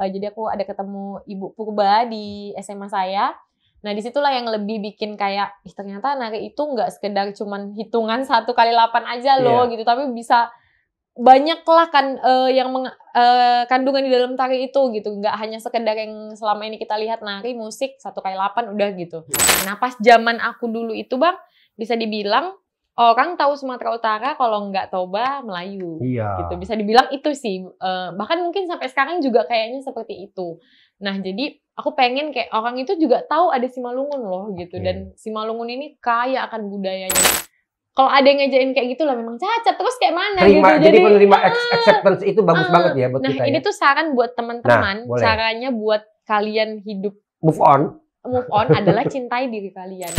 Jadi aku ada ketemu Ibu Purba di SMA saya. Nah disitulah yang lebih bikin kayak, ternyata nari itu nggak sekedar cuman hitungan 1 kali 8 aja loh gitu, tapi bisa banyak lah kan yang kandungan di dalam tari itu gitu, nggak hanya sekedar yang selama ini kita lihat nari musik 1 kali 8 udah gitu. Nah pas zaman aku dulu itu Bang, bisa dibilang orang tahu Sumatera Utara kalau nggak Toba Melayu gitu, bisa dibilang itu sih, bahkan mungkin sampai sekarang juga kayaknya seperti itu. Nah jadi aku pengen kayak orang itu juga tahu ada Simalungun loh gitu, dan Simalungun ini kaya akan budayanya. Kalau ada yang ngejain kayak gitu lah memang cacat, terus kayak mana gitu. Jadi penerima acceptance itu bagus banget ya buat kita. Nah ini tuh saran buat teman-teman, caranya buat kalian hidup move on adalah cintai diri kalian.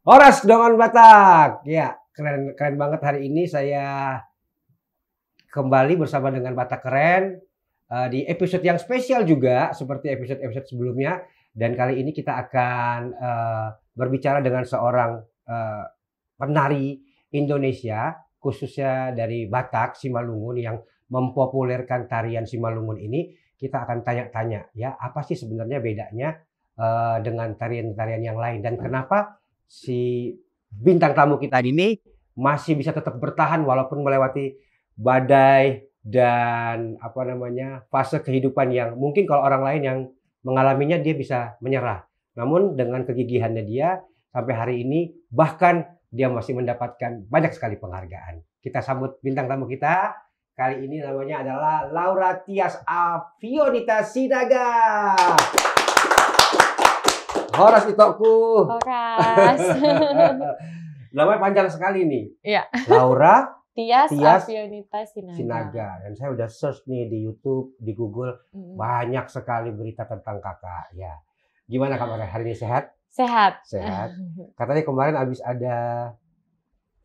Horas Dongan Batak, ya keren banget hari ini saya kembali bersama dengan Batak Keren di episode yang spesial juga seperti episode sebelumnya, dan kali ini kita akan berbicara dengan seorang penari Indonesia khususnya dari Batak Simalungun yang mempopulerkan tarian Simalungun ini. Kita akan tanya-tanya ya apa sih sebenarnya bedanya dengan tarian-tarian yang lain, dan kenapa si bintang tamu kita ini masih bisa tetap bertahan walaupun melewati badai dan fase kehidupan yang mungkin kalau orang lain yang mengalaminya dia bisa menyerah. Namun dengan kegigihannya dia sampai hari ini bahkan dia masih mendapatkan banyak sekali penghargaan. Kita sambut bintang tamu kita. Kali ini namanya adalah Laura Tias Afionita Sinaga. Horas Itoku. Horas. Namanya panjang sekali nih. Iya. Laura Tias Afionita Sinaga. Dan saya udah search nih di YouTube, di Google, banyak sekali berita tentang kakak. Ya, gimana kabarnya hari ini, sehat? Sehat. Sehat. Katanya kemarin habis ada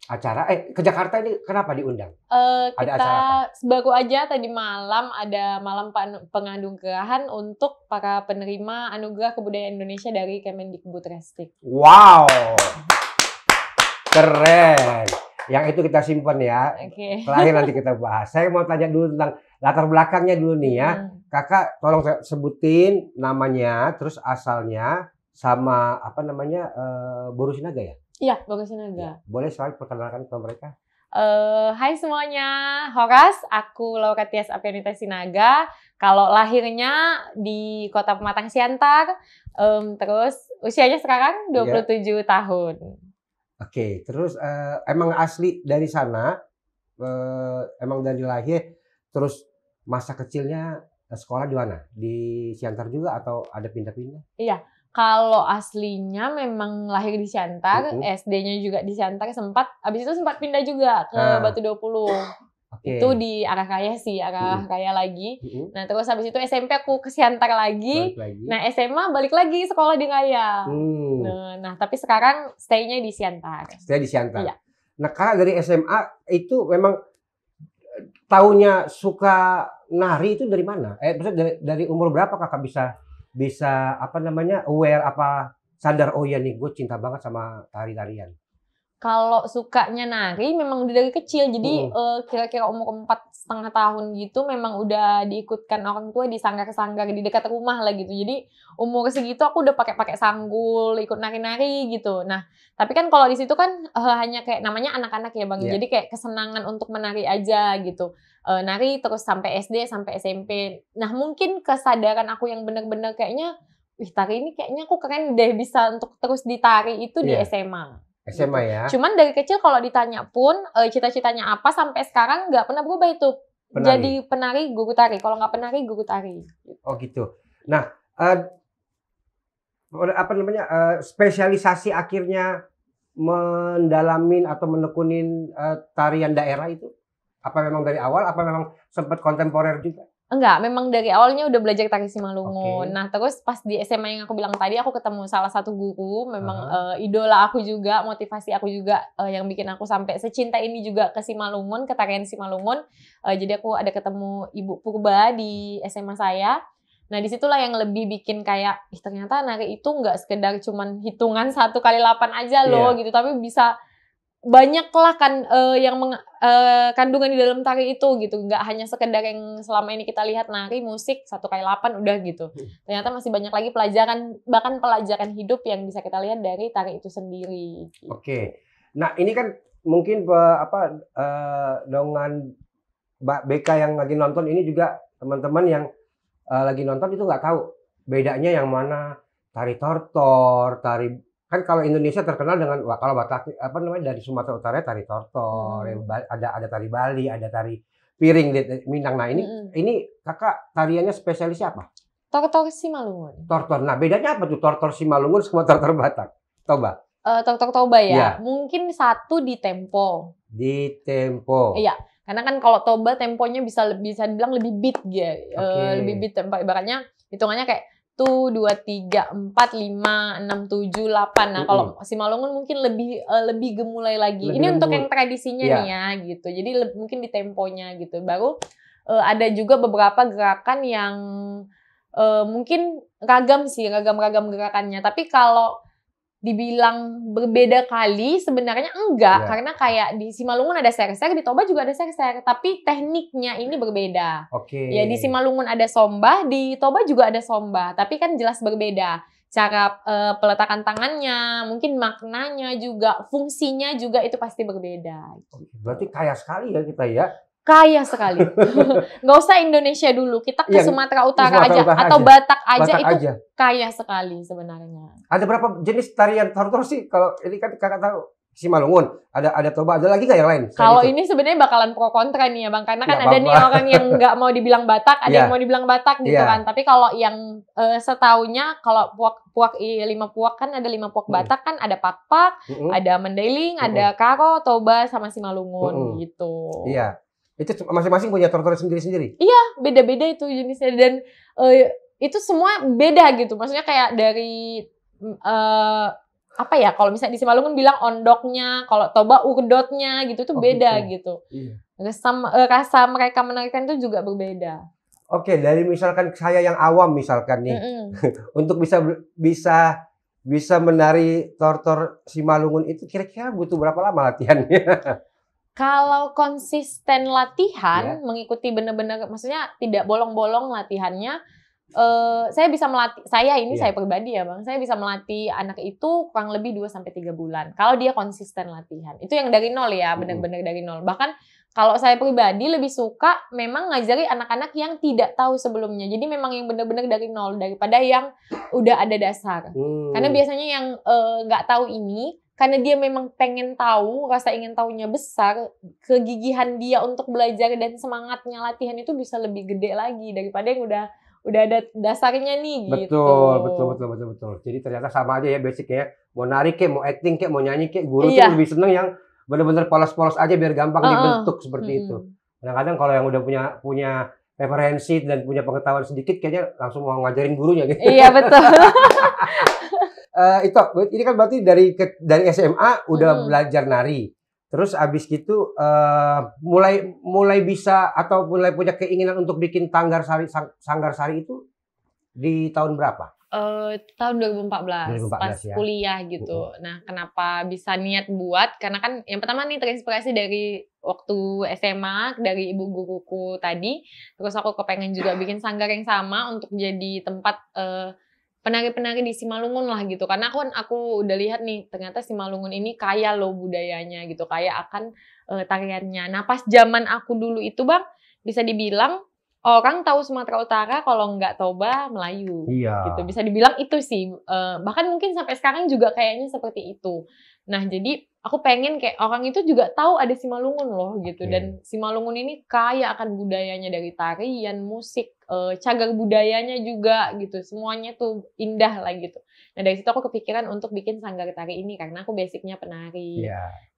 acara, ke Jakarta ini kenapa diundang? Kita baru aja tadi malam ada malam penganugerahan untuk para penerima Anugerah Kebudayaan Indonesia dari Kemendikbudristek. Wow, keren. Yang itu kita simpan ya. Terakhir nanti kita bahas. Saya mau tanya dulu tentang latar belakangnya dulu nih ya. Kakak tolong sebutin namanya, terus asalnya, sama Boru Sinaga ya? Iya, Boru Sinaga. Ya, boleh sekali perkenalkan ke mereka? Hai semuanya, Horas, aku Laura Tias Afionita Sinaga. Kalau lahirnya di Kota Pematang Siantar, terus usianya sekarang 27 tahun. Oke, terus emang asli dari sana, emang dari lahir, terus masa kecilnya sekolah di mana? Di Siantar juga atau ada pindah-pindah? Iya. Kalau aslinya memang lahir di Siantar, SD-nya juga di Siantar habis itu sempat pindah juga ke Batu 20. Itu di arah raya sih, arah raya lagi. Nah terus habis itu SMP aku ke Siantar lagi. Nah SMA balik lagi sekolah di raya. Nah tapi sekarang stay-nya di Siantar. Stay di Siantar. Iya. Nah kakak dari SMA itu memang taunya suka nari itu dari mana? Maksudnya dari umur berapa kakak bisa aware sadar oh ya nih gue cinta banget sama tari-tarian? Kalau sukanya nari memang udah dari kecil, jadi kira-kira umur 4,5 tahun gitu memang udah diikutkan orang tua di sanggar-sanggar di dekat rumah lah gitu. Jadi umur segitu aku udah pakai sanggul, ikut nari-nari gitu. Nah tapi kan kalau di situ kan hanya kayak namanya anak-anak ya Bang, jadi kayak kesenangan untuk menari aja gitu. Nari terus sampai SD sampai SMP. Nah mungkin kesadaran aku yang bener-bener kayaknya, tari ini kayaknya aku keren deh bisa untuk terus ditari itu di SMA. SMA gitu. Ya. Cuman dari kecil kalau ditanya pun cita-citanya apa sampai sekarang nggak pernah berubah itu. Jadi penari, guru tari. Kalau nggak penari, guru tari. Oh gitu. Nah, spesialisasi akhirnya mendalamin atau menekunin tarian daerah itu? Apa memang dari awal? Apa memang sempat kontemporer juga? Enggak, memang dari awalnya udah belajar tari Simalungun. Nah, terus pas di SMA yang aku bilang tadi, aku ketemu salah satu guru, memang idola aku juga, motivasi aku juga, yang bikin aku sampai secinta ini juga ke Simalungun, ke tarian Simalungun. Jadi aku ada ketemu Ibu Purba di SMA saya. Nah, disitulah yang lebih bikin kayak, ternyata nari itu nggak sekedar cuman hitungan 1 kali 8 aja loh, gitu, tapi bisa banyaklah kan yang kandungan di dalam tari itu gitu, nggak hanya sekedar yang selama ini kita lihat nari, musik, 1 kali 8 udah gitu. Ternyata masih banyak lagi pelajaran, bahkan pelajaran hidup yang bisa kita lihat dari tari itu sendiri. Gitu. Oke, nah ini kan mungkin dengan Mbak BK yang lagi nonton ini juga teman-teman yang lagi nonton itu nggak tahu bedanya yang mana tari tortor, tari kan kalau Indonesia terkenal dengan kalau Batak dari Sumatera Utara tari tortor, ada tari Bali, ada tari piring di Minang. Nah ini kakak tariannya spesialisnya apa? Tortor Simalungun. Tortor. Nah bedanya apa tuh tortor Simalungun sama tortor Batak? Toba. Tortor Toba ya. Mungkin satu di tempo. Di tempo. Iya. Karena kan kalau Toba temponya bisa dibilang lebih beat ya. Lebih beat tempo. Ibaratnya hitungannya kayak 1, 2, 3, 4, 5, 6, 7, 8. Nah, kalau Simalungun mungkin lebih gemulai lagi. Ini untuk yang tradisinya nih ya gitu. Jadi mungkin di temponya gitu. Baru ada juga beberapa gerakan yang mungkin ragam gerakannya. Tapi kalau dibilang berbeda kali sebenarnya enggak, karena kayak di Simalungun ada ser-ser, di Toba juga ada ser-ser, tapi tekniknya ini berbeda. Ya di Simalungun ada sombah, di Toba juga ada sombah, tapi kan jelas berbeda. Cara peletakan tangannya, mungkin maknanya juga, fungsinya juga itu pasti berbeda. Berarti kaya sekali ya kita ya. Kaya sekali. Nggak usah Indonesia dulu, kita ke Sumatera Utara aja atau Batak aja itu kaya sekali sebenarnya. Ada berapa jenis tarian tortor sih? Kalau ini kan kakak tahu Simalungun, ada Toba, ada lagi nggak yang lain? Kalau ini sebenarnya bakalan pro kontra nih ya Bang, karena kan ada nih orang yang nggak mau dibilang Batak, ada yang mau dibilang Batak gitu kan. Tapi kalau yang setaunya kalau puak 5 puak kan ada 5 puak Batak kan, ada Pak-Pak, ada Mandailing, ada Karo, Toba sama Simalungun gitu. Iya. Itu masing-masing punya tortor sendiri-sendiri? Iya, beda-beda itu jenisnya. Dan itu semua beda gitu. Maksudnya kayak dari, apa ya, kalau misalnya di Simalungun bilang ondoknya, kalau Toba urdotnya gitu, itu beda gitu. Iya. Rasa mereka menarikan itu juga berbeda. Oke, dari misalkan saya yang awam misalkan nih, untuk bisa menari tortor Simalungun itu kira-kira butuh berapa lama latihannya? Kalau konsisten latihan, mengikuti benar-benar, maksudnya tidak bolong-bolong latihannya, saya bisa melatih, saya pribadi ya Bang, saya bisa melatih anak itu kurang lebih 2-3 bulan. Kalau dia konsisten latihan. Itu yang dari nol ya, benar-benar dari nol. Bahkan kalau saya pribadi lebih suka memang ngajari anak-anak yang tidak tahu sebelumnya. Jadi memang yang benar-benar dari nol, daripada yang udah ada dasar. Karena biasanya yang nggak tahu ini, karena dia memang pengen tahu, rasa ingin tahunya besar, kegigihan dia untuk belajar dan semangatnya latihan itu bisa lebih gede lagi daripada yang udah ada dasarnya nih gitu. Betul. Jadi ternyata sama aja ya basicnya. Mau nari kek, mau acting kek, mau nyanyi kek, guru tuh lebih seneng yang benar-benar polos-polos aja biar gampang dibentuk seperti itu. Kadang-kadang kalau yang udah punya referensi dan punya pengetahuan sedikit, kayaknya langsung mau ngajarin gurunya gitu. Iya betul. Ini kan berarti dari SMA udah belajar nari, terus abis gitu mulai bisa atau mulai punya keinginan untuk bikin sanggar sari itu di tahun berapa? Tahun 2014 pas kuliah gitu. Nah, kenapa bisa niat buat? Karena kan yang pertama nih terinspirasi dari waktu SMA dari ibu guruku tadi. Terus aku kepengen juga bikin sanggar yang sama untuk jadi tempat penari-penari di Simalungun lah gitu. Karena aku udah lihat nih, ternyata Simalungun ini kaya loh budayanya gitu, kaya akan tariannya. Nah, pas zaman aku dulu itu Bang, bisa dibilang orang tahu Sumatera Utara kalau nggak Toba Melayu. Iya. Gitu. Bisa dibilang itu sih. Bahkan mungkin sampai sekarang juga kayaknya seperti itu. Nah, jadi aku pengen kayak orang itu juga tahu ada Simalungun loh gitu. Dan Simalungun ini kaya akan budayanya, dari tarian, musik, cagar budayanya juga gitu. Semuanya tuh indah lah gitu. Nah, dari situ aku kepikiran untuk bikin sanggar tari ini karena aku basicnya penari.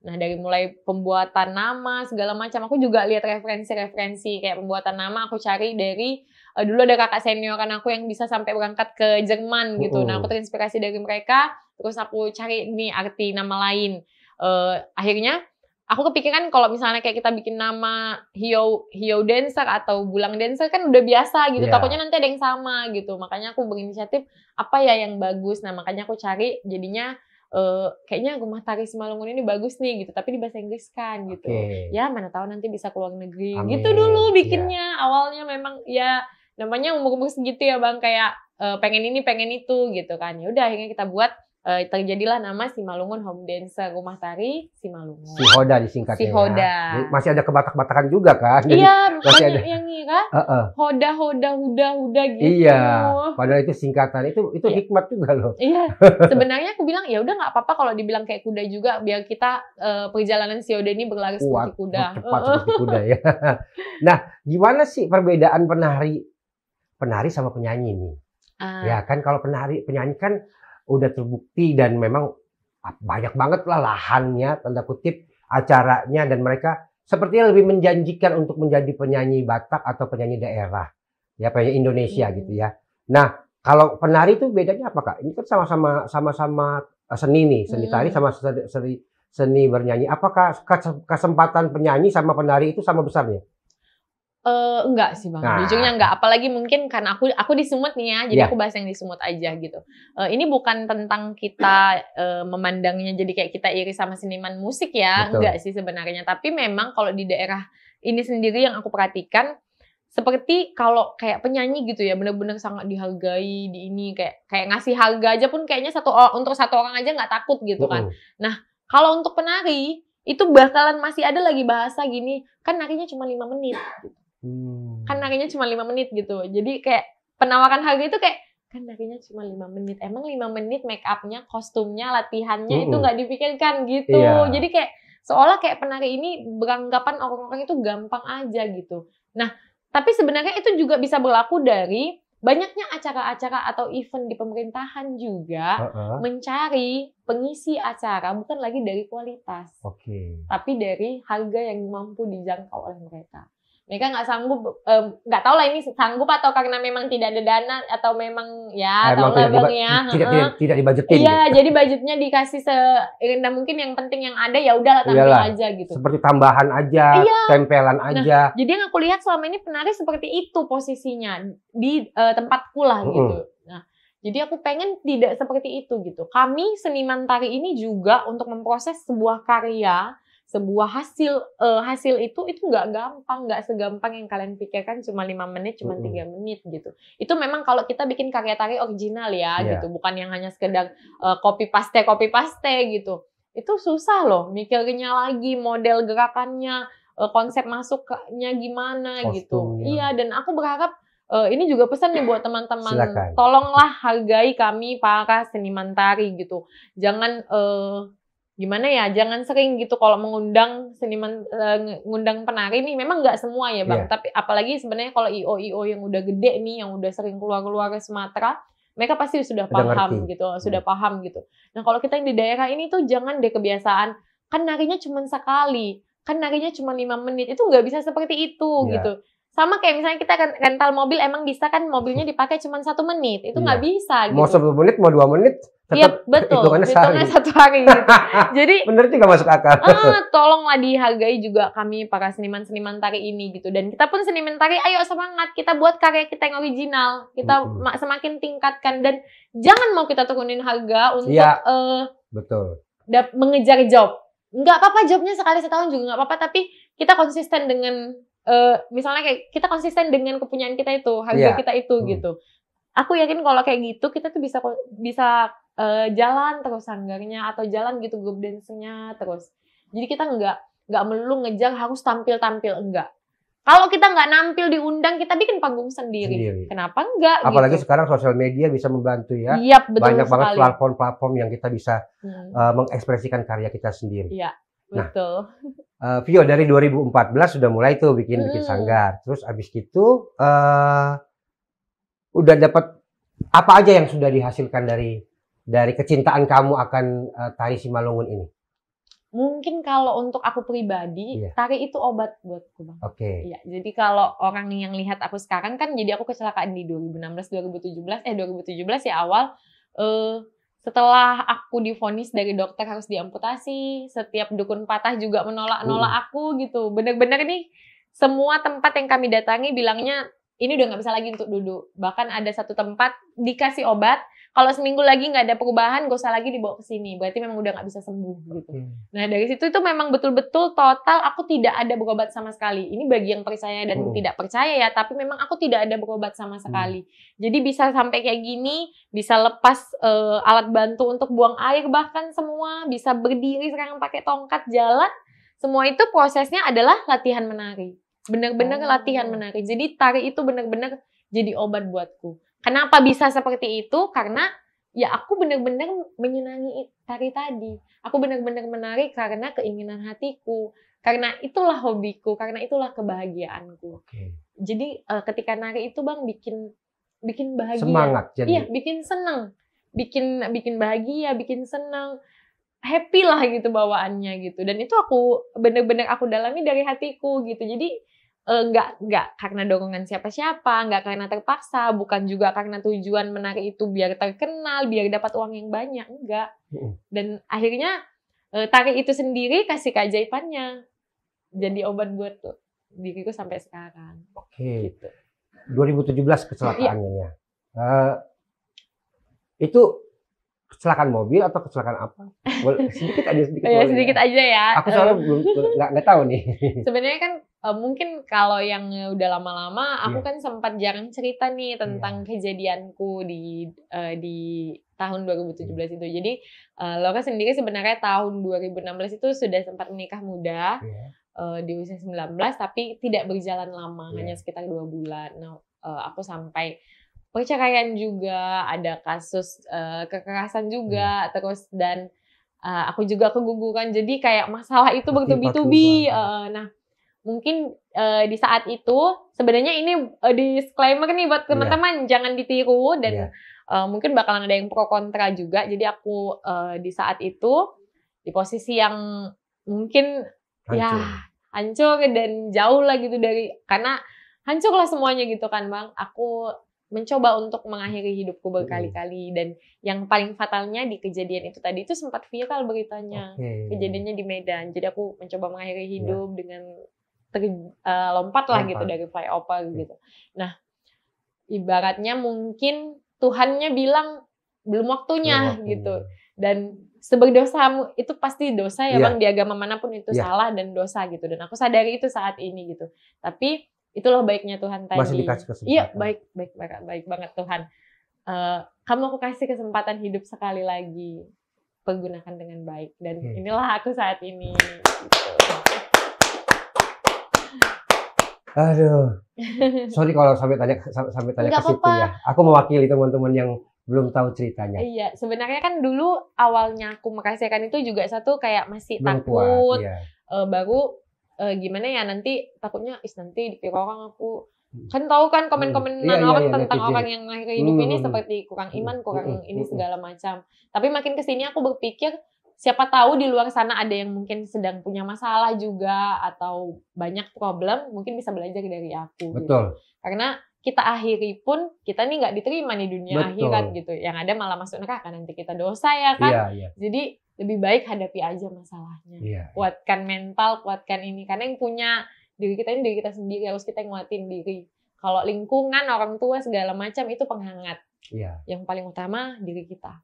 Nah, dari mulai pembuatan nama segala macam, aku juga lihat referensi kayak pembuatan nama aku cari dari dulu ada kakak senior kan aku yang bisa sampai berangkat ke Jerman gitu. Nah, aku terinspirasi dari mereka, terus aku cari nih arti nama lain. Akhirnya aku kepikiran kalau misalnya kayak kita bikin nama hiyo dancer atau bulang dancer kan udah biasa gitu, takutnya nanti ada yang sama gitu. Makanya aku berinisiatif apa ya yang bagus. Nah, makanya aku cari jadinya kayaknya Rumah Tari Simalungun ini bagus nih gitu, tapi di bahasa Inggris kan gitu. Ya mana tahu nanti bisa keluar negeri. Amin. Gitu dulu bikinnya. Awalnya memang ya namanya umur-umur segitu ya Bang, kayak pengen ini pengen itu gitu kan. Ya udah akhirnya kita buat, terjadilah nama Simalungun Home Dancer, Rumah Tari Simalungun. Sihoda disingkatnya. Sihoda. Ya. Masih ada kebatak-batakan juga kan? Jadi Iya, masih banyak ada yang ngira Hoda huda gitu. Iya, padahal itu singkatan, itu Iya. hikmat juga loh. Iya, sebenarnya aku bilang ya udah nggak apa-apa kalau dibilang kayak kuda juga, biar kita perjalanan Sihoda ini berlari seperti kuda. Cepat seperti kuda ya. Nah, gimana sih perbedaan penari sama penyanyi nih? Ya kan kalau penyanyi kan udah terbukti dan memang banyak banget lah lahannya, tanda kutip, acaranya, dan mereka sepertinya lebih menjanjikan untuk menjadi penyanyi Batak atau penyanyi daerah, ya penyanyi Indonesia gitu ya. Nah, kalau penari itu bedanya apa Kak? Ini kan sama-sama seni nih, seni tari sama seni bernyanyi. Apakah kesempatan penyanyi sama penari itu sama besarnya? Enggak sih Bang, jujurnya enggak. Apalagi mungkin karena aku di Sumut nih ya, jadi aku bahas yang di Sumut aja gitu. Ini bukan tentang kita memandangnya jadi kayak kita iri sama seniman musik ya, enggak sih sebenarnya. Tapi memang kalau di daerah ini sendiri yang aku perhatikan, seperti kalau kayak penyanyi gitu ya, benar-benar sangat dihargai di ini, kayak ngasih harga aja pun kayaknya untuk satu orang aja nggak takut gitu kan. Nah, kalau untuk penari itu bakalan masih ada lagi bahasa gini, kan narinya cuma 5 menit gitu. Kan narinya cuma 5 menit gitu. Jadi kayak penawaran harga itu kayak, kan narinya cuma 5 menit. Emang 5 menit make up-nya, kostumnya, latihannya itu nggak dipikirkan gitu. Jadi kayak seolah kayak penari ini beranggapan orang-orang itu gampang aja gitu. Nah, tapi sebenarnya itu juga bisa berlaku dari banyaknya acara-acara atau event di pemerintahan juga mencari pengisi acara bukan lagi dari kualitas, tapi dari harga yang mampu dijangkau oleh mereka. Mereka nggak sanggup, nggak tahu lah ini sanggup atau karena memang tidak ada dana atau memang ya tahu lah Bang ya. Tidak dibajetin. Iya, jadi budgetnya dikasih serendah mungkin, yang penting yang ada ya udahlah tampil aja gitu. Seperti tambahan aja, tempelan aja. Nah, jadi yang aku lihat selama ini penari seperti itu posisinya di tempatku lah gitu. Nah, jadi aku pengen tidak seperti itu gitu. Kami seniman tari ini juga untuk memproses sebuah karya, sebuah hasil itu nggak gampang, nggak segampang yang kalian pikirkan cuma 5 menit, cuma 3 menit gitu. Itu memang kalau kita bikin karya tari original ya gitu, bukan yang hanya sekedar copy paste gitu. Itu susah loh, mikirnya lagi model gerakannya, konsep masuknya gimana gitu. Iya, dan aku berharap ini juga pesan nih buat teman-teman, tolonglah hargai kami para seniman tari gitu. Jangan gimana ya, jangan sering gitu kalau mengundang seniman, ngundang penari nih, memang nggak semua ya Bang, tapi apalagi sebenarnya kalau IO yang udah gede nih, yang udah sering keluar ke Sumatera, mereka pasti sudah paham gitu, sudah paham gitu. Nah kalau kita yang di daerah ini tuh jangan deh kebiasaan, kan narinya cuma sekali, kan narinya cuma 5 menit, itu nggak bisa seperti itu gitu. Sama kayak misalnya kita kan rental mobil, emang bisa kan mobilnya dipakai cuma 1 menit, itu nggak bisa gitu. Mau 1 menit, mau 2 menit, iya betul, hitungannya 1 hari gitu. Jadi bener juga masuk akal. Tolonglah dihargai juga kami para seniman-seniman tari ini gitu. Dan kita pun seniman tari, ayo semangat, kita buat karya kita yang original, kita semakin tingkatkan, dan jangan mau kita turunin harga untuk mengejar job. Nggak apa-apa jobnya sekali setahun juga nggak apa-apa, tapi kita konsisten dengan misalnya kayak kita konsisten dengan kepunyaan kita itu, harga kita itu gitu. Aku yakin kalau kayak gitu kita tuh bisa jalan terus sanggarnya, atau jalan gitu grup dance-nya terus. Jadi kita nggak melulu ngejar harus tampil enggak. Kalau kita nggak nampil diundang, kita bikin panggung sendiri. Kenapa enggak? Apalagi gitu. sekarang sosial media bisa membantu ya. Banyak banget platform yang kita bisa mengekspresikan karya kita sendiri. Iya, betul. Vio, dari 2014 sudah mulai tuh bikin sanggar. Terus abis itu udah dapat apa aja yang sudah dihasilkan dari kecintaan kamu akan tari Simalungun ini? Mungkin kalau untuk aku pribadi, tari itu obat buatku Bang. Iya, jadi kalau orang yang lihat aku sekarang kan, jadi aku kecelakaan di 2017 ya awal. Setelah aku divonis dari dokter harus diamputasi, setiap dukun patah juga menolak aku gitu. Bener-bener nih semua tempat yang kami datangi bilangnya ini udah nggak bisa lagi untuk duduk. Bahkan ada satu tempat dikasih obat, kalau seminggu lagi nggak ada perubahan, gak usah lagi dibawa ke sini. Berarti memang udah nggak bisa sembuh gitu. Nah dari situ itu memang betul-betul total aku tidak ada berobat sama sekali. Ini bagi yang percaya dan tidak percaya ya, tapi memang aku tidak ada berobat sama sekali. Jadi bisa sampai kayak gini, bisa lepas alat bantu untuk buang air bahkan semua, bisa berdiri sekarang pakai tongkat jalan. Semua itu prosesnya adalah latihan menari. Benar-benar latihan menari. Jadi tari itu benar-benar jadi obat buatku. Kenapa bisa seperti itu? Karena ya aku benar-benar menyenangi tari tadi. Aku benar-benar menari karena keinginan hatiku. Karena itulah hobiku, karena itulah kebahagiaanku. Jadi ketika nari itu Bang bikin bahagia. Semangat jadi. Iya, bikin senang. Bikin bahagia, bikin senang. Happy lah gitu bawaannya gitu. Dan itu aku benar-benar aku dalami dari hatiku gitu. Jadi nggak karena dorongan siapa-siapa, nggak karena terpaksa, bukan juga karena tujuan menari itu biar terkenal, biar dapat uang yang banyak, enggak. Dan akhirnya tari itu sendiri kasih keajaibannya, jadi obat buat diriku sampai sekarang. Gitu. 2017 kecelakaannya ya. Itu kecelakaan mobil atau kecelakaan apa? Sedikit aja ya. Aku soalnya belum nggak tahu nih. Sebenarnya kan mungkin kalau yang udah lama-lama, aku kan sempat jarang cerita nih tentang kejadianku di tahun 2017 itu. Jadi Laura sendiri sebenarnya tahun 2016 itu sudah sempat menikah muda di usia 19, tapi tidak berjalan lama, hanya sekitar 2 bulan. Nah, aku sampai perceraian juga, ada kasus kekerasan juga, terus dan aku juga keguguran. Jadi kayak masalah itu bertubi-tubi. Nah, mungkin di saat itu sebenarnya ini disclaimer nih buat teman-teman, jangan ditiru dan mungkin bakalan ada yang pro kontra juga. Jadi aku di saat itu di posisi yang mungkin hancur dan jauh lah gitu karena hancur lah semuanya gitu kan Bang. Aku mencoba untuk mengakhiri hidupku berkali-kali dan yang paling fatalnya di kejadian itu tadi itu sempat viral beritanya. Kejadiannya di Medan. Jadi aku mencoba mengakhiri hidup dengan lompat lah gitu dari flyover gitu. Nah, ibaratnya mungkin Tuhannya bilang belum waktunya gitu. Dan seberdosamu itu pasti dosa ya Bang, di agama manapun itu salah dan dosa gitu. Dan aku sadari itu saat ini gitu. Tapi itulah baiknya Tuhan tadi. Masih dikasih kesempatan. Iya, baik banget Tuhan. Kamu aku kasih kesempatan hidup sekali lagi. Pergunakan dengan baik. Dan inilah aku saat ini. Gitu. Aduh. Sorry kalau sampai tanya ke situ ya. Aku mewakili teman-teman yang belum tahu ceritanya. Iya, sebenarnya kan dulu awalnya aku merahasiakan itu juga satu kayak masih takut. Baru gimana ya nanti takutnya nanti dikira orang aku kan tahu kan komen-komenan orang tentang orang yang mengakhiri hidup ini seperti kurang iman, kurang ini segala macam. Tapi makin kesini aku berpikir siapa tahu di luar sana ada yang mungkin sedang punya masalah juga atau banyak problem, mungkin bisa belajar dari aku. Betul. Gitu. Karena kita akhiri pun kita nih nggak diterima di dunia akhirat gitu. Yang ada malah masuk neraka nanti kita dosa ya kan. Jadi lebih baik hadapi aja masalahnya. Kuatkan mental, kuatkan ini. Karena yang punya diri kita ini diri kita sendiri, harus kita nguatin diri. Kalau lingkungan, orang tua, segala macam itu penghangat. Yang paling utama diri kita.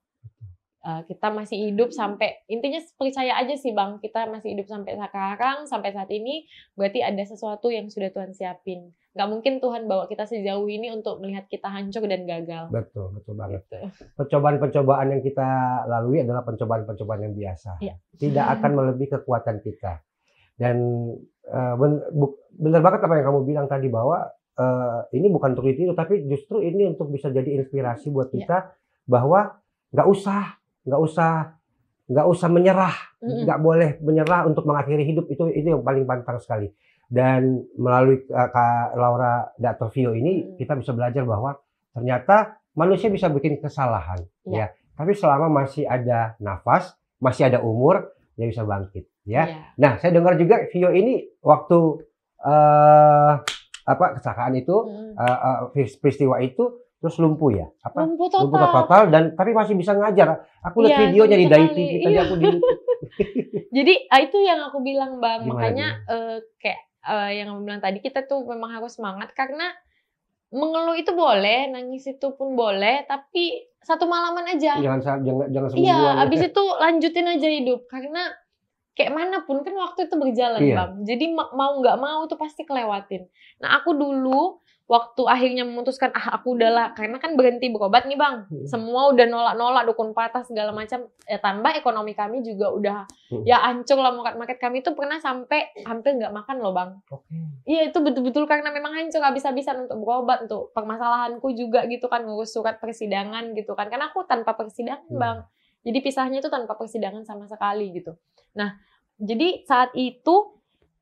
Kita masih hidup sampai, intinya percaya aja sih Bang, kita masih hidup sampai sekarang, sampai saat ini, berarti ada sesuatu yang sudah Tuhan siapin. Gak mungkin Tuhan bawa kita sejauh ini untuk melihat kita hancur dan gagal. Betul banget. Gitu. Pencobaan-pencobaan yang kita lalui adalah pencobaan-pencobaan yang biasa. Tidak akan melebihi kekuatan kita. Dan benar banget apa yang kamu bilang tadi, bahwa ini bukan untuk ditiru, tapi justru ini untuk bisa jadi inspirasi buat kita, bahwa nggak usah menyerah, nggak boleh menyerah untuk mengakhiri hidup, itu yang paling pantang sekali. Dan melalui Kak Laura Datovio ini kita bisa belajar bahwa ternyata manusia bisa bikin kesalahan, ya. Tapi selama masih ada nafas, masih ada umur, dia bisa bangkit, ya. Nah, saya dengar juga Vio ini waktu kecelakaan itu, peristiwa itu, terus lumpuh ya, lumpuh total, dan tapi masih bisa ngajar. Aku lihat videonya di Dai TV tadi aku di Jadi itu yang aku bilang Bang. Gimana makanya kayak yang aku bilang tadi, kita tuh memang harus semangat karena mengeluh itu boleh, nangis itu pun boleh, tapi 1 malaman aja. Jangan Iya, semingguan. abis itu lanjutin aja hidup. Karena kayak mana pun kan waktu itu berjalan, Iya. Bang. Jadi mau nggak mau itu pasti kelewatin. Nah, aku dulu waktu akhirnya memutuskan, aku udahlah. Karena kan berhenti berobat nih, Bang. Semua udah nolak-nolak, dukun patah segala macam. Tambah ekonomi kami juga udah ya hancur lah. Market kami itu pernah sampai hampir nggak makan loh, Bang. Iya, itu betul-betul karena memang hancur habis-habisan untuk berobat, untuk permasalahanku juga gitu kan, ngurus surat persidangan gitu kan. Karena aku tanpa persidangan, Bang. Jadi pisahnya itu tanpa persidangan sama sekali gitu. Nah, jadi saat itu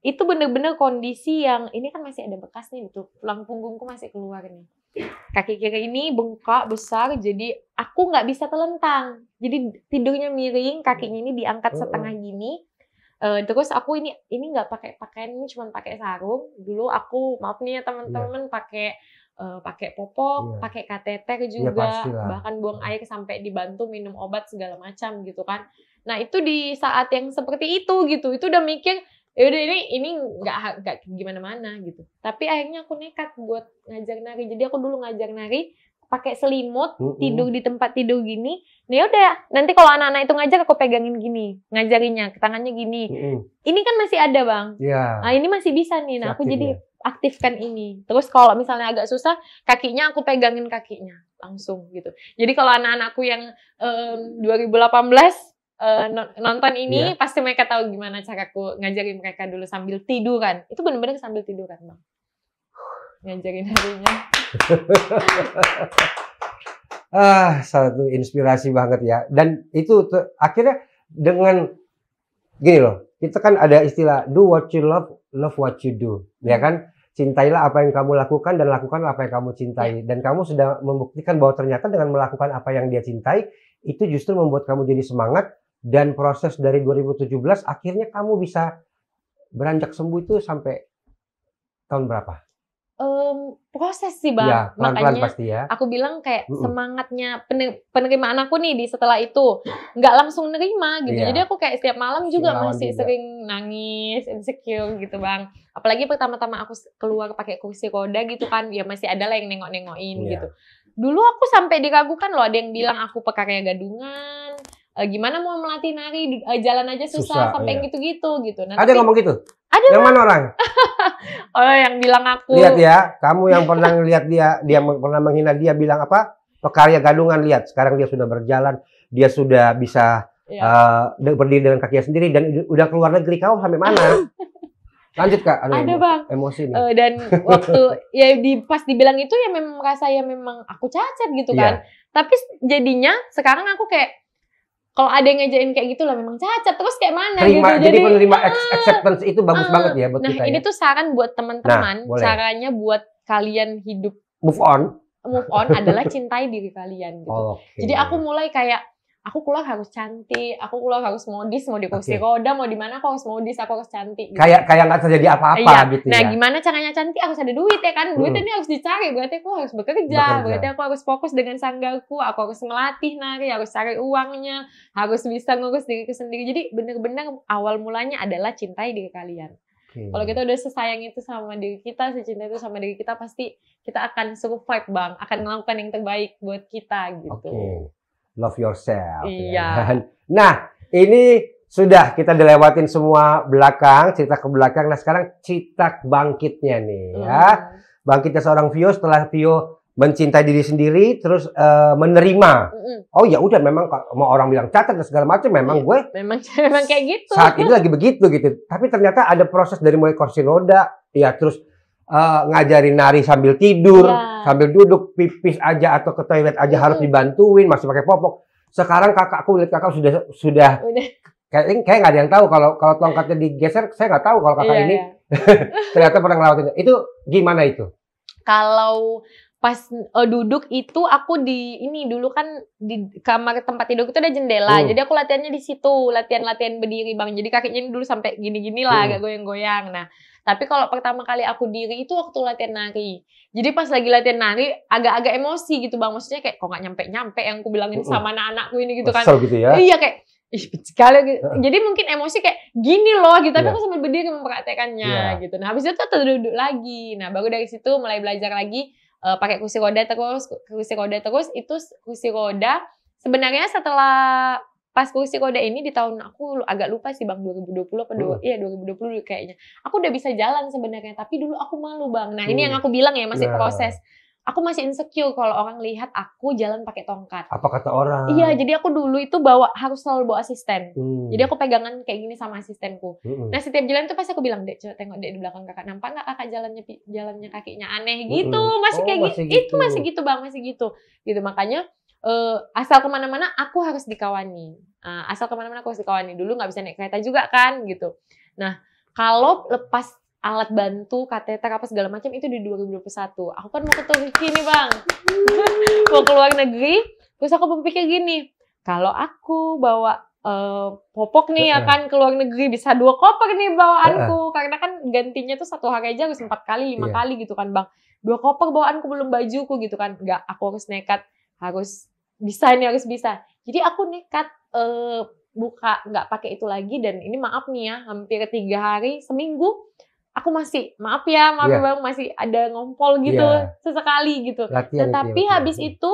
bener-bener kondisi yang, ini kan masih ada bekas nih gitu, tulang punggungku masih keluar nih. Kaki kiri ini bengkak besar, jadi aku nggak bisa telentang. Jadi tidurnya miring, kakinya ini diangkat setengah gini. Terus aku ini nggak pakai pakaian, ini cuma pakai sarung. Dulu aku, maaf nih ya teman-teman, pakai popok, pakai kateter juga, bahkan buang air sampai dibantu minum obat segala macam gitu kan. Nah, itu di saat yang seperti itu gitu, itu udah mikir ya udah ini nggak gimana-mana gitu. Tapi akhirnya aku nekat buat ngajar nari. Jadi aku dulu ngajar nari pakai selimut, tidur di tempat tidur gini. Nah, udah nanti kalau anak-anak itu ngajar aku pegangin gini, ngajarinya tangannya gini. Ini kan masih ada, Bang. Nah, ini masih bisa nih. Nah, aku jadi aktifkan ini. Terus kalau misalnya agak susah, kakinya aku pegangin kakinya langsung gitu. Jadi kalau anak-anakku yang 2018 nonton ini, pasti mereka tahu gimana caraku ngajarin mereka dulu sambil tiduran. Itu benar-benar sambil tiduran, Bang. Ngajarin harinya. Satu inspirasi banget ya. Dan itu akhirnya dengan gini loh, kita kan ada istilah do what you love, love what you do, ya kan? Cintailah apa yang kamu lakukan dan lakukanlah apa yang kamu cintai. Dan kamu sudah membuktikan bahwa ternyata dengan melakukan apa yang dia cintai, itu justru membuat kamu jadi semangat. Dan proses dari 2017 akhirnya kamu bisa beranjak sembuh itu sampai tahun berapa? Proses sih, Bang. Ya, pelan-pelan makanya pasti ya. Aku bilang kayak semangatnya penerimaan aku nih di setelah itu nggak langsung nerima gitu. Jadi aku kayak setiap malam juga masih sering nangis, insecure gitu, Bang. Apalagi pertama-tama aku keluar pakai kursi roda gitu kan, ya masih ada lah yang nengok-nengokin gitu. Dulu aku sampai diragukan loh, ada yang bilang aku pekarya gadungan. Gimana mau melatih nari, jalan aja susah sampai gitu-gitu gitu. Nah, ada ngomong gitu? Ada, yang mana orang? Yang bilang aku. Lihat ya, kamu yang pernah lihat dia pernah menghina dia, bilang apa? Pekarya gadungan, lihat sekarang dia sudah berjalan, dia sudah bisa berdiri dengan kakinya sendiri dan udah keluar negeri. Kamu sampai mana? Lanjut, Kak. Ada, Bang. Emosi nih. Dan waktu pas dibilang itu ya memang merasa ya memang aku cacat gitu kan. Tapi jadinya sekarang aku kayak kalau ada yang ngajarin kayak gitu lah memang cacat, terus kayak mana gitu. Jadi menerima acceptance itu bagus banget ya buat kita. Nah, ini tuh saran buat teman-teman, caranya buat kalian hidup move on adalah cintai diri kalian gitu. Jadi aku mulai kayak aku keluar harus cantik, aku keluar harus modis, mau di kursi roda, mau di mana aku harus modis, aku harus cantik. Gitu. Kayak nggak terjadi apa-apa gitu. Nah, gimana caranya cantik? Harus ada duit ya kan? Duit ini harus dicari, berarti aku harus bekerja. Berarti aku harus fokus dengan sanggarku, aku harus melatih nari, harus cari uangnya, harus bisa ngurus diriku sendiri. Jadi benar-benar awal mulanya adalah cintai diri kalian. Kalau kita udah sesayang itu sama diri kita, secinta itu sama diri kita, pasti kita akan survive, Bang, akan melakukan yang terbaik buat kita gitu. Love yourself. Iya. Nah, ini sudah kita dilewatin semua cerita ke belakang. Nah, sekarang cerita bangkitnya nih ya. Bangkitnya seorang Vio setelah Vio mencintai diri sendiri, terus menerima. Oh ya udah, memang mau orang bilang cacat dan segala macam, memang gue memang kayak gitu. Saat ini lagi begitu gitu. Tapi ternyata ada proses dari mulai kursi roda, ya terus ngajarin nari sambil tidur, sambil duduk, pipis aja atau ke toilet aja harus dibantuin, masih pakai popok. Sekarang kakakku lihat kakak sudah kayak nggak ada yang tahu kalau tongkatnya digeser. Saya nggak tahu kalau kakak ini ternyata pernah ngelawatin. Itu gimana itu? Kalau pas duduk itu aku dulu kan di kamar tempat tidur itu ada jendela. Jadi aku latihannya di situ, latihan berdiri, Bang. Jadi kakinya ini dulu sampai gini-gini lah, agak goyang-goyang. Nah, tapi kalau pertama kali aku diri itu waktu latihan nari. Jadi pas lagi latihan nari agak-agak emosi gitu, Bang. Maksudnya kayak kok nggak nyampe-nyampe yang aku bilangin sama anak-anakku ini gitu kan. Gitu ya? Iya kayak sekali gitu. Jadi mungkin emosi kayak gini loh gitu, tapi aku sambil berdiri mempraktekannya gitu. Nah, habis itu duduk lagi. Nah, baru dari situ mulai belajar lagi pakai kursi roda terus itu kursi roda sebenarnya setelah pas kursi roda ini di tahun aku agak lupa sih Bang 2020 apa 2020 kayaknya. Aku udah bisa jalan sebenarnya tapi dulu aku malu Bang. Nah, ini yang aku bilang ya masih proses. Aku masih insecure kalau orang lihat aku jalan pakai tongkat. Apa kata orang? Iya, jadi aku dulu itu harus selalu bawa asisten. Jadi aku pegangan kayak gini sama asistenku. Nah, setiap jalan tuh pasti aku bilang, "Dek, coba tengok Dek di belakang kakak. Nampak nggak kakak jalannya kakinya aneh gitu." Masih kayak gitu. Itu masih gitu Bang, masih gitu. Gitu makanya asal kemana-mana aku harus dikawani. Asal kemana-mana aku harus dikawani. Dulu nggak bisa naik kereta juga kan gitu. Nah, kalau lepas alat bantu, kateter apa segala macam itu di 2021. Aku kan mau ke Turki nih Bang. Mau ke luar negeri. Terus aku berpikir gini, kalau aku bawa popok nih ya kan ke luar negeri bisa 2 koper nih bawaanku. Karena kan gantinya tuh 1 hari aja harus 4 kali, 5 kali gitu kan Bang. 2 koper bawaanku belum bajuku gitu kan. Enggak, aku harus nekat. Harus bisa nih, harus bisa. Jadi aku nekat buka nggak pakai itu lagi dan ini maaf nih ya, hampir 3 hari, seminggu aku masih maaf ya Bang masih ada ngompol gitu sesekali gitu. Latihan nah tapi habis itu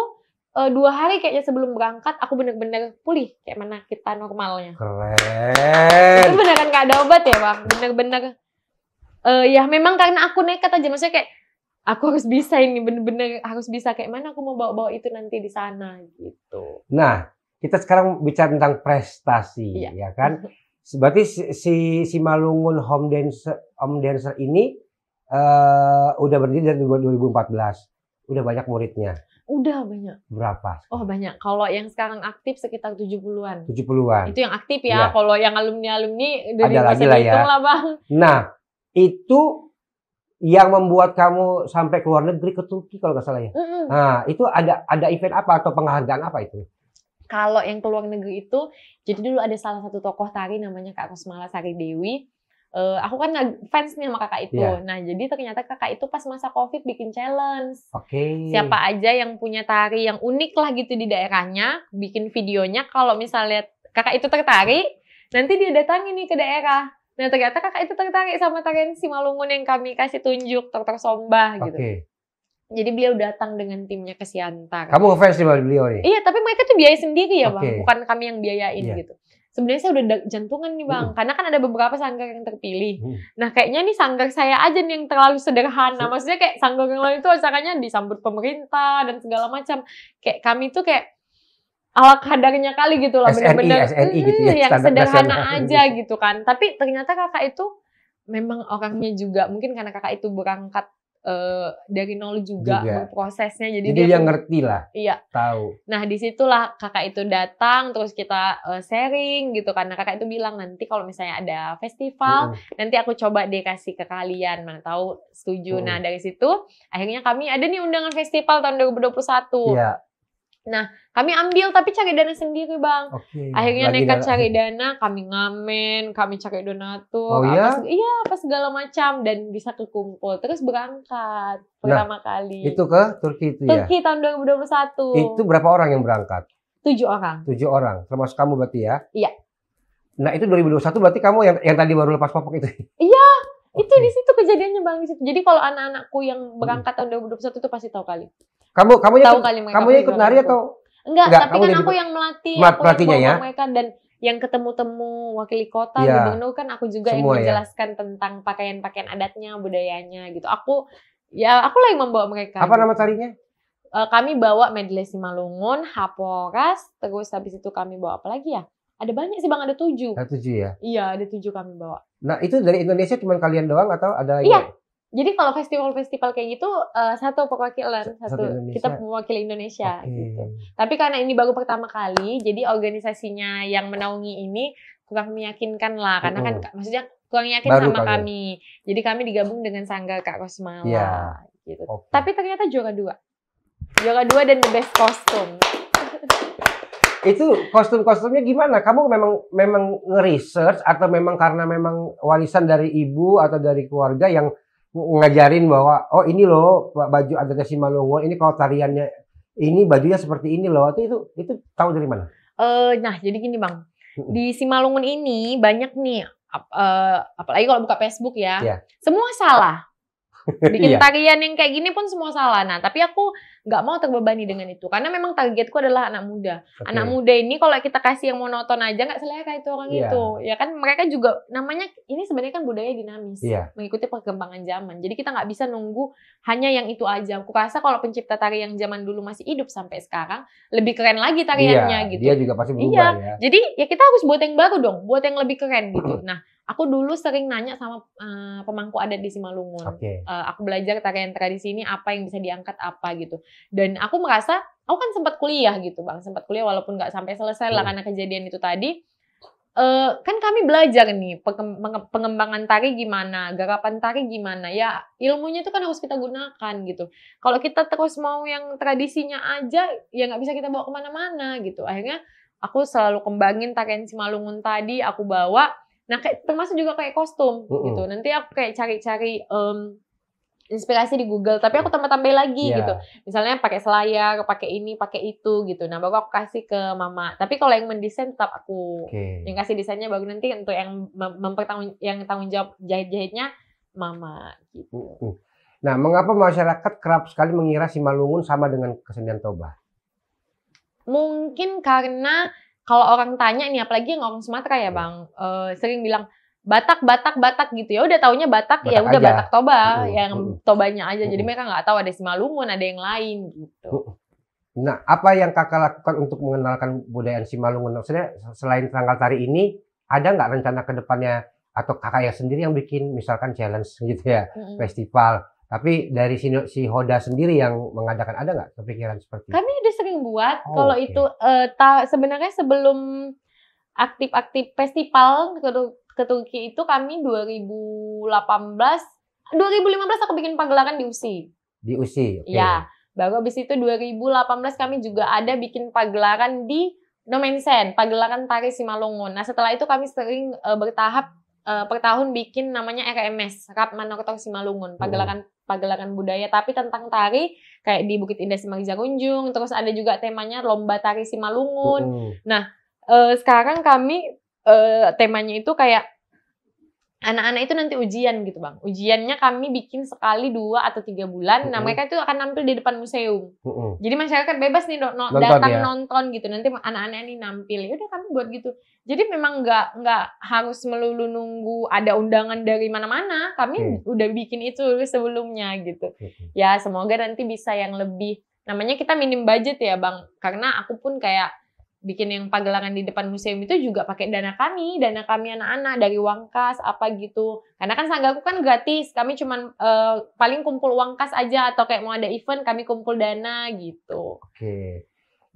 2 hari kayaknya sebelum berangkat aku bener-bener pulih kayak mana kita normalnya. Keren. Itu beneran gak ada obat ya Bang, bener-bener ya memang karena aku nekat aja, maksudnya kayak aku harus bisa ini, bener-bener harus bisa kayak mana aku mau bawa itu nanti di sana gitu. Nah, kita sekarang bicara tentang prestasi ya kan. Berarti si Malungun Home Dancer ini udah berdiri dari 2014. Udah banyak muridnya. Udah banyak. Berapa? Oh banyak. Kalau yang sekarang aktif sekitar 70-an. 70-an. Itu yang aktif ya. Kalau yang alumni dari ada lagi lah ya. Bang. Nah, itu yang membuat kamu sampai ke luar negeri, ke Turki kalau nggak salah ya. Nah, itu ada event apa atau penghargaan apa itu? Kalau yang ke luar negeri itu, jadi dulu ada salah satu tokoh tari namanya Kak Rosmala Sari Dewi. Aku kan fans nih sama kakak itu. Nah, jadi ternyata kakak itu pas masa COVID bikin challenge. Siapa aja yang punya tari yang unik lah gitu di daerahnya, bikin videonya. Kalau misalnya kakak itu tertarik, nanti dia datangin nih ke daerah. Nah, ternyata kakak itu tertarik sama tarian Simalungun yang kami kasih tunjuk, Dr. Sombah gitu. Jadi beliau datang dengan timnya ke Siantar. Kamu ngefans sama beliau nih? Iya, tapi mereka tuh biaya sendiri ya Bang, bukan kami yang biayain gitu. Sebenarnya saya udah jantungan nih Bang, karena kan ada beberapa sanggar yang terpilih. Nah kayaknya nih sanggar saya aja nih yang terlalu sederhana. Maksudnya kayak sanggar yang lain itu acaranya disambut pemerintah dan segala macam. Kayak kami tuh kayak ala kadarnya kali gitu lah, bener-bener gitu ya, yang sederhana aja gitu kan. Tapi ternyata kakak itu memang orangnya juga, mungkin karena kakak itu berangkat dari nol juga. Berprosesnya, jadi dia ngerti lah, tahu. Nah disitulah kakak itu datang, terus kita sharing gitu, karena kakak itu bilang nanti kalau misalnya ada festival, nanti aku coba deh kasih ke kalian, mana tahu setuju. Nah dari situ akhirnya kami ada nih undangan festival tahun 2021. Nah, kami ambil tapi cari dana sendiri Bang. Akhirnya nekat cari dana, kami ngamen, kami cari donatur, apa segala macam dan bisa kekumpul. Terus berangkat pertama kali. Itu ke Turki itu ya? Turki tahun 2021. Itu berapa orang yang berangkat? 7 orang. 7 orang, termasuk kamu berarti ya? Iya. Nah, itu 2021 berarti kamu yang tadi baru lepas popok itu? Iya. Itu di situ kejadiannya Bang, di situ. Jadi kalau anak-anakku yang berangkat tahun 2021 itu pasti tahu kali. Kamu ikut nari atau enggak, tapi kan aku yang melatih, pelatihnya ya mereka, dan yang ketemu-temu wakili kota, gubernur kan aku juga yang menjelaskan tentang pakaian-pakaian adatnya, budayanya gitu. Aku lah yang membawa mereka. Apa nama tarinya? Kami bawa medley Simalungun, Haporas, terus habis itu kami bawa apa lagi ya? Ada banyak sih Bang, ada 7. Ada 7 ya? Iya, ada 7 kami bawa. Nah, itu dari Indonesia cuma kalian doang atau ada lagi? Iya. Jadi kalau festival-festival kayak gitu satu perwakilan, kita mewakili Indonesia gitu. Tapi karena ini baru pertama kali, jadi organisasinya yang menaungi ini kurang meyakinkan lah, karena kan maksudnya kurang yakin baru sama kami. Jadi kami digabung dengan Sanggar Kak Rosmala gitu. Tapi ternyata juara 2 dan the best costume. Itu kostum-kostumnya gimana? Kamu memang nge-research atau memang karena memang warisan dari ibu atau dari keluarga yang ngajarin bahwa oh ini loh baju adatnya Simalungun, ini kalau tariannya ini bajunya seperti ini loh, itu tahu dari mana? Nah jadi gini Bang, di Simalungun ini banyak nih, apalagi kalau buka Facebook ya, semua salah. Bikin Iya. tarian yang kayak gini pun semua salah. Nah, tapi aku nggak mau terbebani dengan itu. Karena memang targetku adalah anak muda. Oke. Anak muda ini kalau kita kasih yang monoton aja nggak selera itu orang Iya. itu. Ya kan mereka juga namanya ini sebenarnya kan budaya dinamis. Iya. Mengikuti perkembangan zaman. Jadi kita nggak bisa nunggu hanya yang itu aja. Aku rasa kalau pencipta tari yang zaman dulu masih hidup sampai sekarang, lebih keren lagi tariannya Iya, gitu. dia juga pasti berubah Iya. ya. Jadi ya kita harus buat yang baru dong, buat yang lebih keren gitu. Nah, aku dulu sering nanya sama pemangku adat di Simalungun. Oke. Aku belajar tarian tradisi ini apa yang bisa diangkat apa gitu. Dan aku merasa, aku kan sempat kuliah gitu Bang, sempat kuliah walaupun nggak sampai selesai lah karena kejadian itu tadi. Kan kami belajar nih pengembangan tari gimana, garapan tari gimana, ya ilmunya itu kan harus kita gunakan gitu. Kalau kita terus mau yang tradisinya aja, ya nggak bisa kita bawa kemana-mana gitu. Akhirnya aku selalu kembangin tarian Simalungun tadi, aku bawa. Nah, termasuk juga kayak kostum gitu. Nanti aku kayak cari-cari inspirasi di Google, tapi aku tambah-tambah lagi gitu. Misalnya pakai selayar, pakai ini, pakai itu gitu. Nah, baru aku kasih ke mama. Tapi kalau yang mendesain tetap aku. Yang kasih desainnya baru nanti untuk yang yang tanggung jawab jahit-jahitnya mama gitu. Nah, mengapa masyarakat kerap sekali mengira Simalungun sama dengan kesenian Toba? Mungkin karena kalau orang tanya nih, apalagi yang orang Sumatera ya Bang, sering bilang Batak gitu ya, udah taunya Batak ya udah Batak Toba, yang Tobanya aja. Jadi mereka nggak tahu ada Simalungun, ada yang lain gitu. Nah, apa yang kakak lakukan untuk mengenalkan budaya Simalungun? Maksudnya selain tanggal tari ini, ada nggak rencana ke depannya atau kakak ya sendiri yang bikin misalkan challenge gitu ya, festival? Tapi dari si Hoda sendiri yang mengadakan, ada nggak kepikiran seperti itu? Kami udah sering buat. Kalau itu sebenarnya sebelum aktif-aktif festival ke Turki itu kami 2015 aku bikin pagelaran di USI. Di USI, oke. Ya, baru habis itu 2018 kami juga ada bikin pagelaran di Nomensen, pagelaran tari Simalungun. Nah, setelah itu kami sering bertahap per tahun bikin namanya RMS, Rap Manortor Simalungun, pagelaran budaya tapi tentang tari kayak di Bukit Indah Simarija Kunjung, terus ada juga temanya lomba tari Simalungun. Nah, sekarang kami temanya itu kayak anak-anak itu nanti ujian gitu Bang. Ujiannya kami bikin sekali 2 atau 3 bulan. Nah, mereka itu akan nampil di depan museum. Jadi masyarakat bebas nih datang nonton gitu. Nanti anak-anak ini nampil. Ya udah kami buat gitu. Jadi memang nggak harus melulu nunggu ada undangan dari mana-mana. Kami udah bikin itu sebelumnya gitu. Ya, semoga nanti bisa yang lebih, namanya kita minim budget ya Bang. Karena aku pun kayak bikin yang pagelaran di depan museum itu juga pakai dana kami anak-anak dari uang kas apa gitu. Karena kan sanggaku kan gratis, kami cuman paling kumpul uang kas aja atau kayak mau ada event kami kumpul dana gitu. Oke.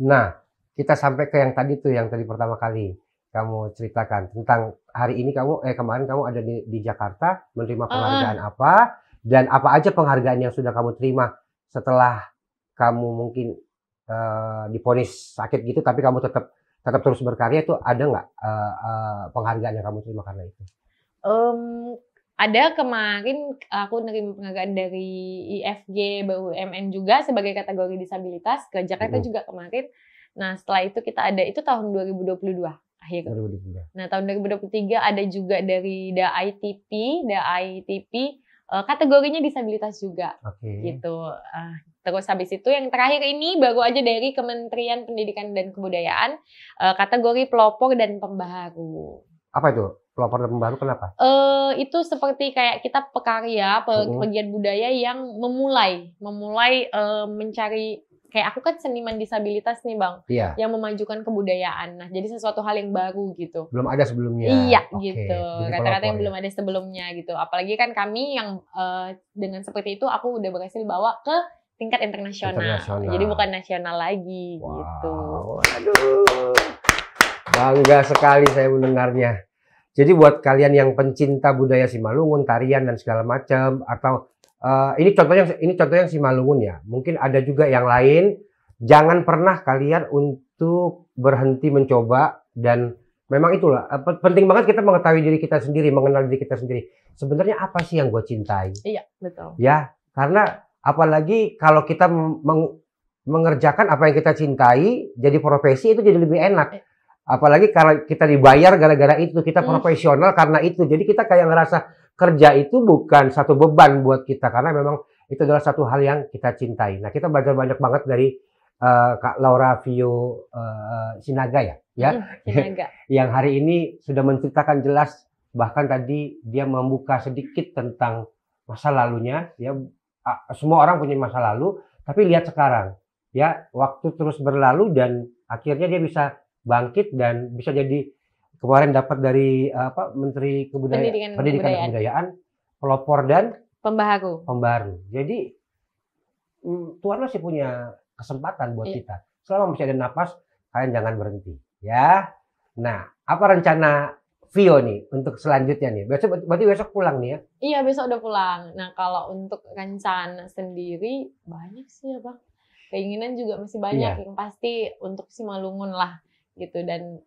Nah, kita sampai ke yang tadi pertama kali kamu ceritakan tentang hari ini kemarin kamu ada di Jakarta menerima penghargaan apa dan apa aja penghargaan yang sudah kamu terima setelah kamu mungkin divonis sakit gitu, tapi kamu tetap terus berkarya, itu ada nggak penghargaan yang kamu terima karena itu? Ada kemarin aku nerima penghargaan dari IFG BUMN juga sebagai kategori disabilitas ke Jakarta juga kemarin. Nah, setelah itu kita ada itu tahun 2022 akhir. 2022. Nah, tahun 2023 ada juga dari DAITP kategorinya disabilitas juga. Gitu. Terus habis itu yang terakhir ini baru aja dari Kementerian Pendidikan dan Kebudayaan, kategori pelopor dan pembaharu. Apa itu? Pelopor dan pembaharu kenapa? Itu seperti kayak kita pekarya, pegiat budaya yang memulai mencari, kayak aku kan seniman disabilitas nih Bang, yang memajukan kebudayaan. Nah, jadi sesuatu hal yang baru gitu. Belum ada sebelumnya. Iya, gitu. Kata-kata yang belum ada sebelumnya gitu. Apalagi kan kami yang dengan seperti itu aku udah berhasil bawa ke tingkat internasional. Jadi bukan nasional lagi gitu. Aduh. Bangga sekali saya mendengarnya. Jadi buat kalian yang pencinta budaya Simalungun, tarian dan segala macam, atau ini contohnya Simalungun ya. Mungkin ada juga yang lain. Jangan pernah kalian untuk berhenti mencoba, dan memang itulah penting banget kita mengetahui diri kita sendiri, mengenal diri kita sendiri. Sebenarnya apa sih yang gue cintai? Iya, betul. Ya, karena apalagi kalau kita mengerjakan apa yang kita cintai jadi profesi, itu jadi lebih enak. Apalagi kalau kita dibayar gara-gara itu, kita profesional karena itu. Jadi kita kayak ngerasa kerja itu bukan satu beban buat kita karena memang itu adalah satu hal yang kita cintai. Nah, kita belajar banyak banget dari Kak Laura Vio Sinaga ya, Sinaga. yang hari ini sudah menceritakan jelas, bahkan tadi dia membuka sedikit tentang masa lalunya. Ya, semua orang punya masa lalu, tapi lihat sekarang, ya waktu terus berlalu dan akhirnya dia bisa bangkit dan bisa jadi kemarin dapat dari Menteri Pendidikan dan Kebudayaan pelopor dan pembaharu. Jadi Tuhan masih punya kesempatan buat kita. Selama masih ada napas, kalian jangan berhenti, ya. Nah, apa rencana Vio nih untuk selanjutnya nih? Berarti besok pulang nih ya? Iya, besok udah pulang. Nah, kalau untuk rencana sendiri banyak sih ya Bang. Keinginan juga masih banyak, yang pasti untuk Simalungun lah gitu. Dan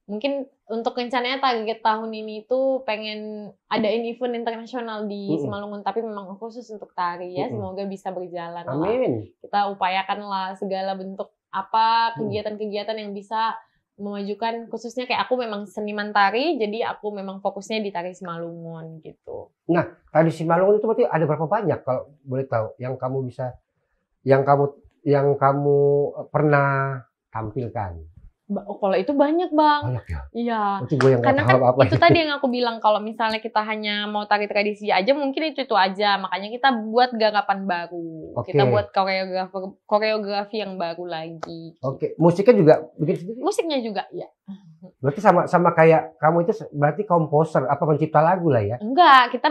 mungkin untuk rencananya target tahun ini tuh pengen adain event internasional di Simalungun, tapi memang khusus untuk tari ya. Semoga bisa berjalan. Amin. Kita upayakan lah segala bentuk kegiatan-kegiatan yang bisa memajukan, khususnya kayak aku memang seniman tari, jadi aku memang fokusnya di tari Simalungun gitu. Nah, tari Simalungun itu berarti ada berapa banyak kalau boleh tahu yang kamu pernah tampilkan? Kalau itu banyak Bang. Banyak ya? Iya. Karena kan itu tadi yang aku bilang, kalau misalnya kita hanya mau tari tradisi aja mungkin itu aja. Makanya kita buat garapan baru. Kita buat koreografi yang baru lagi. Oke. Musiknya juga bikin sendiri? Musiknya juga, ya. Berarti sama kayak kamu itu berarti komposer, pencipta lagu lah ya? Enggak, kita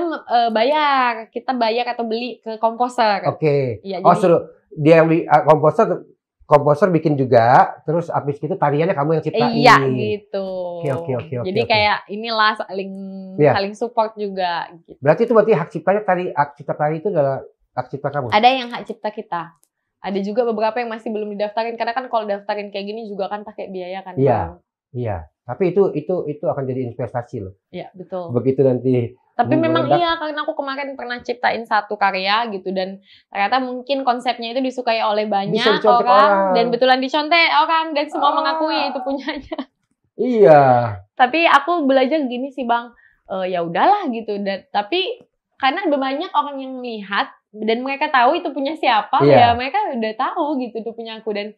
bayar. Kita bayar atau beli ke komposer. Oke. Ya, suruh dia yang komposer bikin juga, terus abis itu tariannya kamu yang ciptain. Iya gitu. Oke. Jadi kayak inilah saling support juga. Gitu. Berarti hak ciptanya hak cipta tari itu adalah hak cipta kamu? Ada yang hak cipta kita. Ada juga beberapa yang masih belum didaftarin, karena kan kalau daftarin kayak gini juga kan pakai biaya kan. Iya. Tapi itu akan jadi investasi loh. Iya, betul. Begitu nanti. Tapi memang iya, karena aku kemarin pernah ciptain satu karya gitu, dan ternyata mungkin konsepnya itu disukai oleh banyak orang dan betulan dicontek orang dan semua mengakui itu punyanya. Iya. Tapi aku belajar gini sih Bang, ya udahlah gitu, dan tapi karena banyak orang yang melihat dan mereka tahu itu punya siapa, ya mereka udah tahu gitu itu punya aku. Dan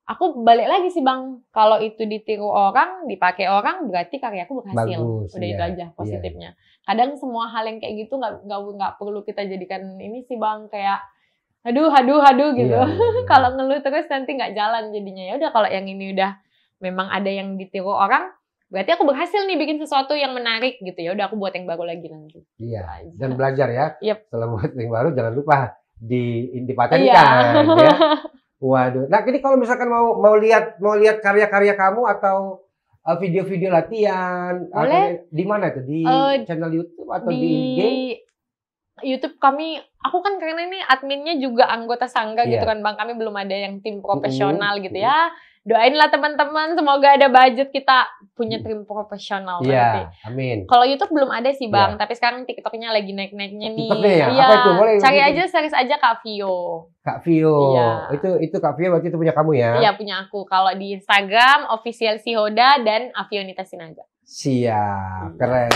aku balik lagi sih Bang, kalau itu ditiru orang, dipakai orang, berarti karyaku berhasil. Bagus, udah itu aja positifnya. Kadang semua hal yang kayak gitu nggak perlu kita jadikan ini sih Bang, kayak aduh gitu. Kalau ngeluh terus nanti nggak jalan jadinya. Ya udah, kalau yang ini udah memang ada yang ditiru orang, berarti aku berhasil nih bikin sesuatu yang menarik gitu. Ya udah, aku buat yang baru lagi nanti. Iya. Dan belajar ya. Yep. Setelah buat yang baru jangan lupa dipatenkan ya. Waduh. Nah, ini kalau misalkan mau lihat karya-karya kamu atau video-video latihan, atau di mana itu? Di channel YouTube atau di IG? YouTube kami, aku kan karena ini adminnya juga anggota Sangga gitu kan Bang, kami belum ada yang tim profesional gitu ya. Doainlah teman-teman, semoga ada budget kita punya tim profesional nanti. Amin. Kalau YouTube belum ada sih Bang, tapi sekarang TikToknya lagi naik-naiknya nih. TikToknya ya? Apa itu? Boleh cari aja, search aja Kak Vio. Kak Vio. Itu Kak Vio berarti itu punya kamu ya? Iya, punya aku. Kalau di Instagram official Sihoda dan Avionita Sinaga. Siap, keren.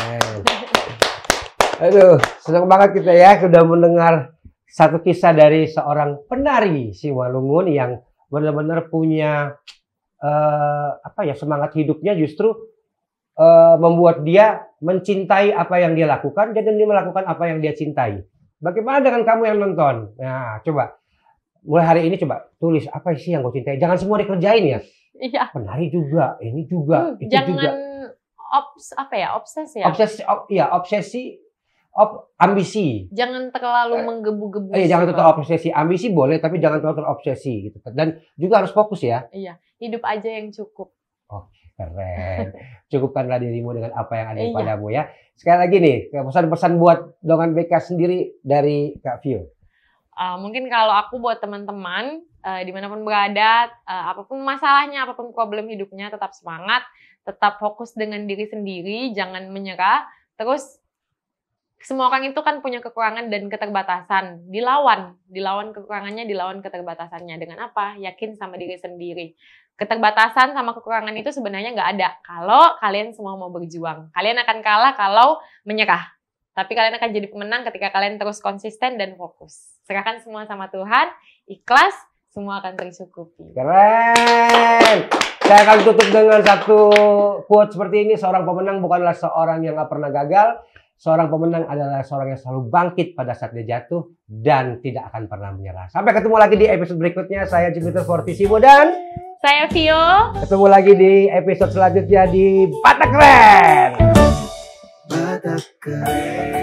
Aduh, senang banget kita ya sudah mendengar satu kisah dari seorang penari Simalungun yang benar-benar punya semangat hidupnya justru membuat dia mencintai apa yang dia lakukan dan dia melakukan apa yang dia cintai. Bagaimana dengan kamu yang nonton? Nah, coba mulai hari ini coba tulis apa sih yang kau cintai. Jangan semua dikerjain ya. Iya. Penari juga, ini juga, itu jangan juga. Obsesi. Ambisi. Jangan terlalu menggebu-gebu. Jangan terlalu obsesi. Ambisi boleh, tapi jangan terlalu terobsesi gitu. Dan juga harus fokus ya. Iya, hidup aja yang cukup. Oke, keren. Cukupkanlah dirimu dengan apa yang ada padamu ya. Sekali lagi nih, pesan-pesan buat Dongan BK sendiri dari Kak Vio. Mungkin kalau aku buat teman-teman dimanapun berada, apapun masalahnya, apapun problem hidupnya, tetap semangat, tetap fokus dengan diri sendiri, jangan menyerah. Terus semua orang itu kan punya kekurangan dan keterbatasan. Dilawan kekurangannya, dilawan keterbatasannya. Dengan apa? Yakin sama diri sendiri. keterbatasan sama kekurangan itu sebenarnya nggak ada kalau kalian semua mau berjuang. Kalian akan kalah kalau menyerah. Tapi kalian akan jadi pemenang ketika kalian terus konsisten dan fokus. Serahkan semua sama Tuhan, ikhlas, semua akan tercukupi. Keren! Saya akan tutup dengan satu quote seperti ini. Seorang pemenang bukanlah seorang yang nggak pernah gagal. Seorang pemenang adalah seorang yang selalu bangkit pada saat dia jatuh dan tidak akan pernah menyerah. Sampai ketemu lagi di episode berikutnya. Saya Jupiter Fortissimo dan saya Vio. Ketemu lagi di episode selanjutnya di Batak Keren. Batak Keren.